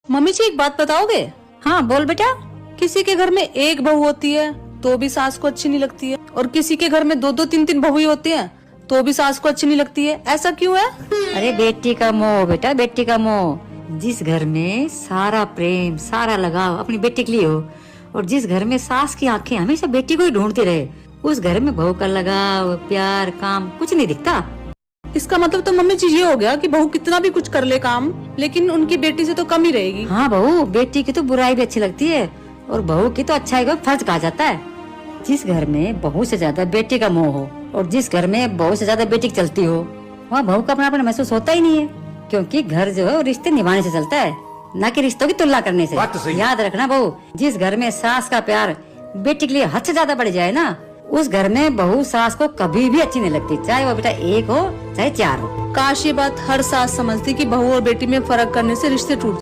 Mummy जी एक बात बताओगे? हाँ बोल बेटा। किसी के घर में एक बहू होती है तो भी सास को अच्छी नहीं लगती है, और किसी के घर में दो दो तीन तीन बहुएं होती हैं तो भी सास को अच्छी नहीं लगती है। ऐसा क्यों है? अरे बेटी का मोह बेटा, बेटी का मोह। जिस घर में सारा प्रेम सारा लगाव अपनी बेटी के लिए हो, और जिस घर में सास की आंखें हमेशा बेटी को ही ढूंढती रहे, उस घर में बहू का लगाव प्यार काम कुछ नहीं दिखता। इसका मतलब तो मम्मी जी ये हो गया कि बहू कितना भी कुछ कर ले काम, लेकिन उनकी बेटी से तो कम ही रहेगी। हाँ बहू, बेटी की तो बुराई भी अच्छी लगती है और बहू की तो अच्छाई को फर्ज कहा जाता है। जिस घर में बहू से ज्यादा बेटी का मोह हो और जिस घर में बहू से ज्यादा बेटी की चलती हो, वहाँ बहू का अपनापन महसूस होता ही नहीं है, क्योंकि घर जो है वो रिश्ते निभाने से चलता है, न कि रिश्तों की तुलना करने से। बात तो सही। याद रखना बहू, जिस घर में सास का प्यार बेटी के लिए हद से ज्यादा बढ़ जाए ना, उस घर में बहू सास को कभी भी अच्छी नहीं लगती, चाहे वो बेटा एक हो चाहे चार हो। काश ये बात हर सास समझती कि बहू और बेटी में फर्क करने से रिश्ते टूट